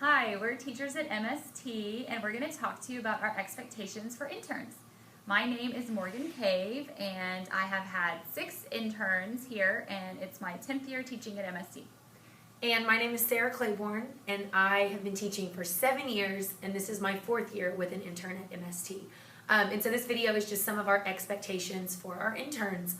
Hi, we're teachers at MST, and we're going to talk to you about our expectations for interns. My name is Morgan Cave, and I have had 6 interns here, and it's my 10th year teaching at MST. And my name is Sarah Claiborne, and I have been teaching for 7 years, and this is my 4th year with an intern at MST. And so this video is just some of our expectations for our interns.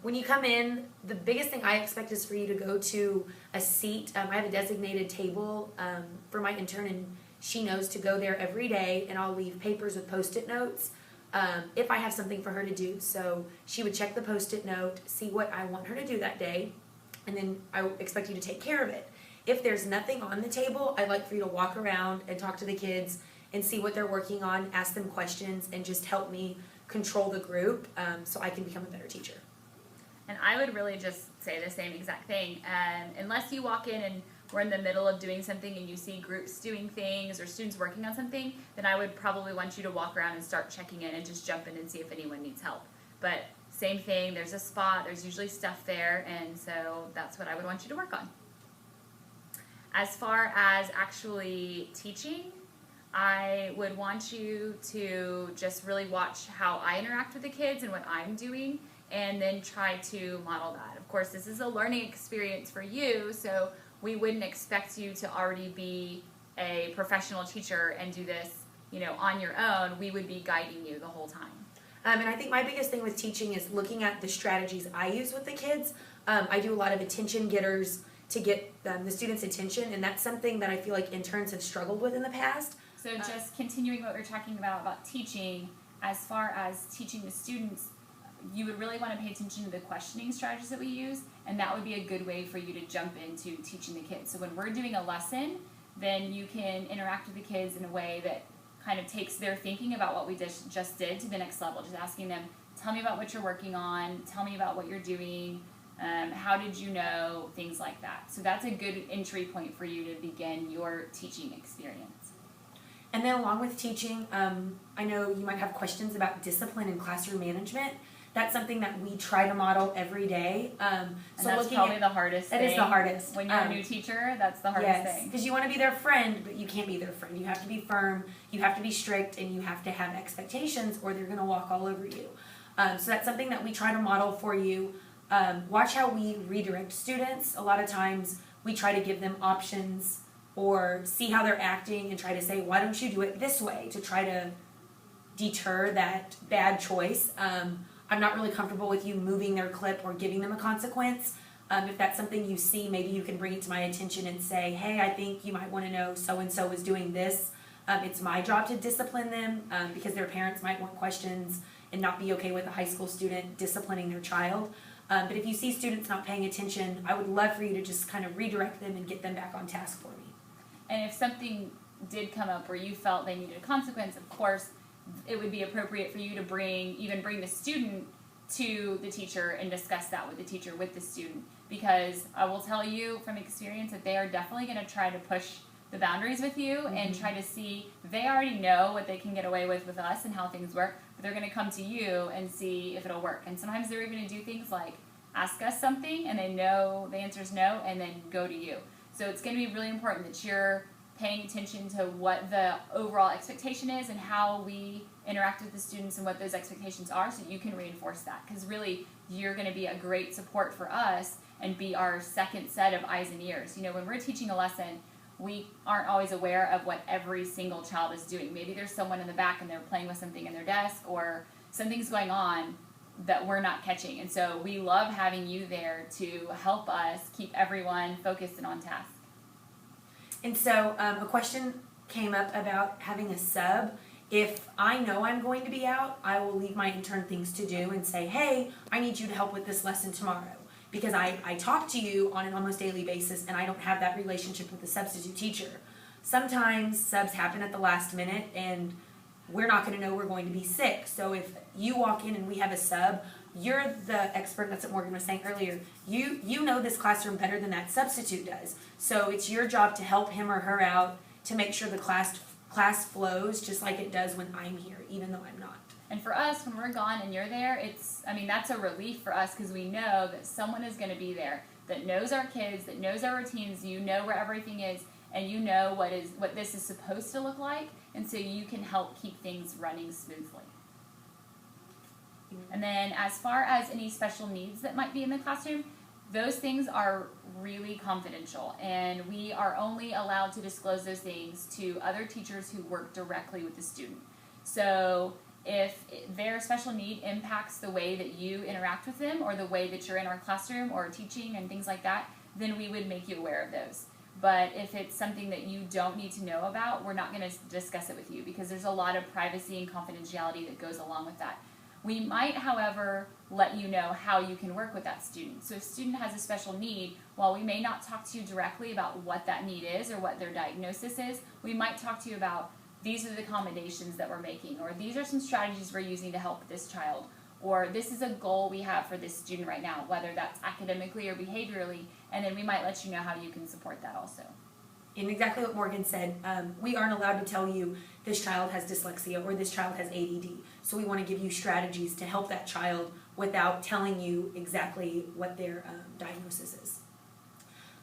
When you come in, the biggest thing I expect is for you to go to a seat. I have a designated table for my intern, and she knows to go there every day, and I'll leave papers with Post-it notes if I have something for her to do. So she would check the Post-it note, see what I want her to do that day, and then I expect you to take care of it. If there's nothing on the table, I'd like for you to walk around and talk to the kids and see what they're working on, ask them questions, and just help me control the group so I can become a better teacher. And I would really just say the same exact thing. Unless you walk in and we're in the middle of doing something and you see groups doing things or students working on something, then I would probably want you to walk around and start checking in and just jump in and see if anyone needs help. But same thing, there's a spot, there's usually stuff there, and so that's what I would want you to work on. As far as actually teaching, I would want you to just really watch how I interact with the kids and what I'm doing, and then try to model that. Of course, this is a learning experience for you, so we wouldn't expect you to already be a professional teacher and do this, on your own. We would be guiding you the whole time. And I think my biggest thing with teaching is looking at the strategies I use with the kids. I do a lot of attention getters to get the students' attention, and that's something that I feel like interns have struggled with in the past. So just continuing what we were talking about teaching, as far as teaching the students, you would really want to pay attention to the questioning strategies that we use, and that would be a good way for you to jump into teaching the kids. So when we're doing a lesson, then you can interact with the kids in a way that kind of takes their thinking about what we just did to the next level. Just asking them, tell me about what you're working on, tell me about what you're doing, how did you know, things like that. So that's a good entry point for you to begin your teaching experience. And then along with teaching, I know you might have questions about discipline and classroom management. That's something that we try to model every day. And that's probably the hardest thing. It is the hardest. When you're a new teacher, that's the hardest thing. Because you want to be their friend, but you can't be their friend. You have to be firm, you have to be strict, and you have to have expectations, or they're going to walk all over you. So that's something that we try to model for you. Watch how we redirect students. A lot of times we try to give them options or see how they're acting and try to say, why don't you do it this way, to try to deter that bad choice. I'm not really comfortable with you moving their clip or giving them a consequence. If that's something you see, maybe you can bring it to my attention and say, hey, I think you might want to know so-and-so is doing this. It's my job to discipline them because their parents might want questions and not be okay with a high school student disciplining their child. But if you see students not paying attention, I would love for you to just kind of redirect them and get them back on task for me. And if something did come up where you felt they needed a consequence, of course, it would be appropriate for you to bring the student to the teacher and discuss that with the teacher, with the student. Because I will tell you from experience that they are definitely going to try to push the boundaries with you and try to see, they already know what they can get away with us and how things work, but they're going to come to you and see if it'll work. And sometimes they're even going to do things like ask us something and they know the answer is no and then go to you. So it's going to be really important that you're paying attention to what the overall expectation is and how we interact with the students and what those expectations are so you can reinforce that. Because really, you're going to be a great support for us and be our second set of eyes and ears. When we're teaching a lesson, we aren't always aware of what every single child is doing. Maybe there's someone in the back and they're playing with something in their desk, or something's going on that we're not catching. And so we love having you there to help us keep everyone focused and on task. And so a question came up about having a sub. If I know I'm going to be out, I will leave my intern things to do and say, hey, I need you to help with this lesson tomorrow. Because I talk to you on an almost daily basis and I don't have that relationship with the substitute teacher. Sometimes subs happen at the last minute and we're not going to know we're going to be sick. So if you walk in and we have a sub, you're the expert. That's what Morgan was saying earlier. You know this classroom better than that substitute does. So it's your job to help him or her out to make sure the class flows just like it does when I'm here, even though I'm not. And for us, when we're gone and you're there, that's a relief for us because we know that someone is going to be there that knows our kids, that knows our routines, you know where everything is, and you know what this is supposed to look like, and so you can help keep things running smoothly. And then as far as any special needs that might be in the classroom, those things are really confidential, and we are only allowed to disclose those things to other teachers who work directly with the student. So if their special need impacts the way that you interact with them or the way that you're in our classroom or teaching and things like that, then we would make you aware of those. But if it's something that you don't need to know about, we're not going to discuss it with you because there's a lot of privacy and confidentiality that goes along with that. We might, however, let you know how you can work with that student. So if a student has a special need, while we may not talk to you directly about what that need is or what their diagnosis is, we might talk to you about these are the accommodations that we're making, or these are some strategies we're using to help this child, or this is a goal we have for this student right now, whether that's academically or behaviorally, and then we might let you know how you can support that also. And exactly what Morgan said, we aren't allowed to tell you this child has dyslexia or this child has ADD. So we want to give you strategies to help that child without telling you exactly what their diagnosis is.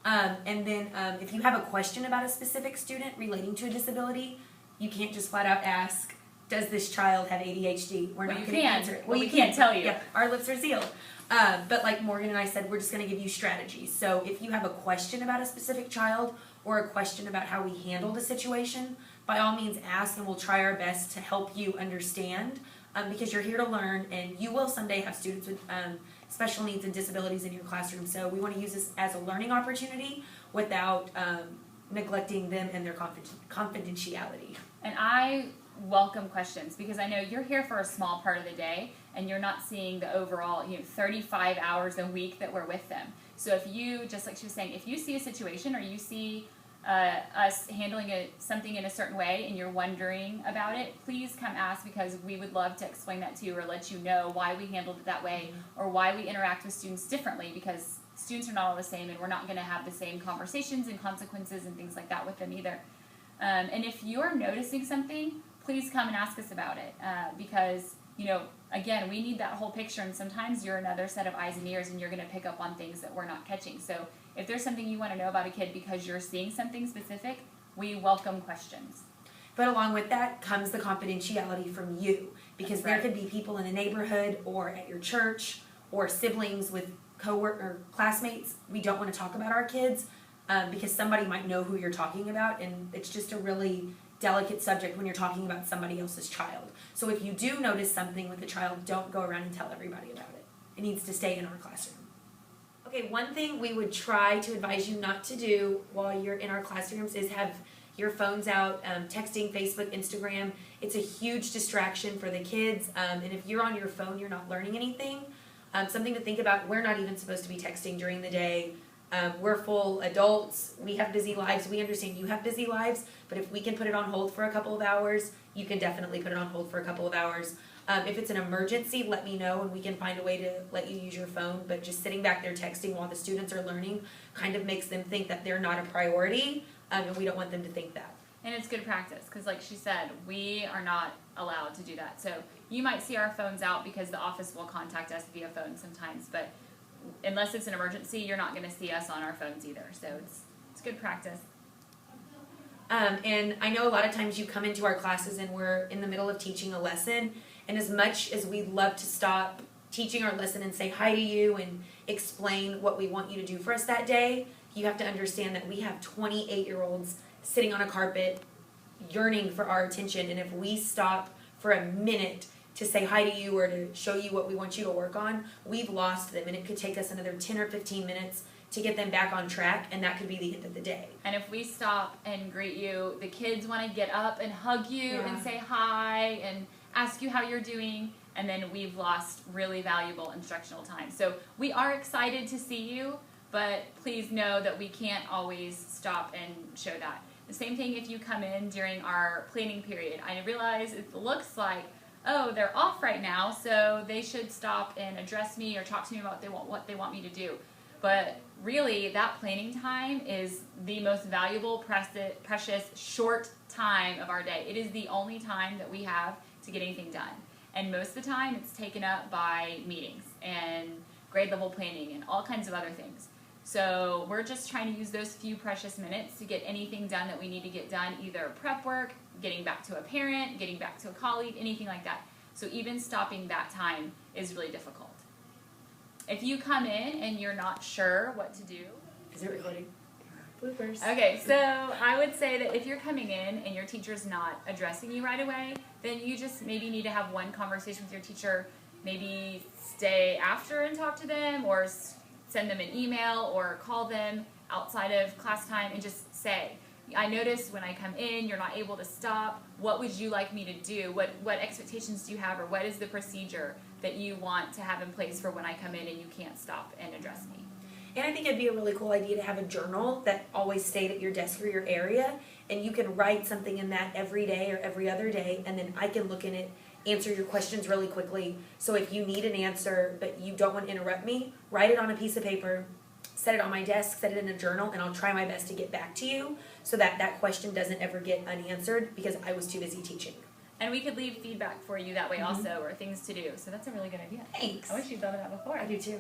And then if you have a question about a specific student relating to a disability, you can't just flat out ask, does this child have ADHD? We're not going to answer it. Well, we can't tell you. Yeah, our lips are sealed. But like Morgan and I said, we're just going to give you strategies. So if you have a question about a specific child or a question about how we handled a situation, by all means ask, and we'll try our best to help you understand, because you're here to learn, and you will someday have students with special needs and disabilities in your classroom. So we want to use this as a learning opportunity without neglecting them and their confidentiality. And I welcome questions because I know you're here for a small part of the day and you're not seeing the overall 35 hours a week that we're with them. So if you, just like she was saying, if you see a situation or you see us handling something in a certain way and you're wondering about it, please come ask, because we would love to explain that to you or let you know why we handled it that way or why we interact with students differently, because students are not all the same and we're not going to have the same conversations and consequences and things like that with them either. And if you're noticing something, please come and ask us about it, because again, we need that whole picture, and sometimes you're another set of eyes and ears and you're going to pick up on things that we're not catching. So if there's something you want to know about a kid because you're seeing something specific, we welcome questions. But along with that comes the confidentiality from you, because there could be people in the neighborhood or at your church or siblings with co-work or classmates. We don't want to talk about our kids because somebody might know who you're talking about, and it's just a really delicate subject when you're talking about somebody else's child. So if you do notice something with the child, don't go around and tell everybody about it. It needs to stay in our classroom. Okay, one thing we would try to advise you not to do while you're in our classrooms is have your phones out, texting, Facebook, Instagram. It's a huge distraction for the kids, and if you're on your phone, you're not learning anything. Something to think about, we're not even supposed to be texting during the day. We're full adults, we have busy lives, we understand you have busy lives, but if we can put it on hold for a couple of hours, you can definitely put it on hold for a couple of hours. If it's an emergency, let me know and we can find a way to let you use your phone, but just sitting back there texting while the students are learning kind of makes them think that they're not a priority, and we don't want them to think that. And it's good practice, because like she said, we are not allowed to do that. So you might see our phones out because the office will contact us via phone sometimes, but unless it's an emergency, you're not going to see us on our phones either. So it's good practice. And I know a lot of times you come into our classes and we're in the middle of teaching a lesson, and as much as we'd love to stop teaching our lesson and say hi to you and explain what we want you to do for us that day, you have to understand that we have 28-year-olds sitting on a carpet yearning for our attention, and if we stop for a minute to say hi to you or to show you what we want you to work on, we've lost them, and it could take us another 10 or 15 minutes to get them back on track, and that could be the end of the day. And if we stop and greet you, the kids want to get up and hug you and say hi and ask you how you're doing, and then we've lost really valuable instructional time. So we are excited to see you, but please know that we can't always stop and show that. The same thing if you come in during our planning period. I realize it looks like, oh, they're off right now, so they should stop and address me or talk to me about what they want me to do. But really, that planning time is the most valuable, precious, short time of our day. It is the only time that we have to get anything done. And most of the time, it's taken up by meetings and grade level planning and all kinds of other things. So we're just trying to use those few precious minutes to get anything done that we need to get done, either prep work, getting back to a parent, getting back to a colleague, anything like that. So even stopping that time is really difficult. If you come in and you're not sure what to do. Is it recording? Bloopers. Okay, so I would say that if you're coming in and your teacher's not addressing you right away, then you just maybe need to have one conversation with your teacher, maybe stay after and talk to them, or send them an email or call them outside of class time and just say, I noticed when I come in you're not able to stop. What would you like me to do? What expectations do you have, or what is the procedure that you want to have in place for when I come in and you can't stop and address me? And I think it'd be a really cool idea to have a journal that always stayed at your desk or your area, and you can write something in that every day or every other day, and then I can look in it, answer your questions really quickly. So if you need an answer but you don't want to interrupt me, write it on a piece of paper, set it on my desk, set it in a journal, and I'll try my best to get back to you so that that question doesn't ever get unanswered because I was too busy teaching. And we could leave feedback for you that way also, or things to do. So that's a really good idea. Thanks. I wish you'd thought of that before. I do too.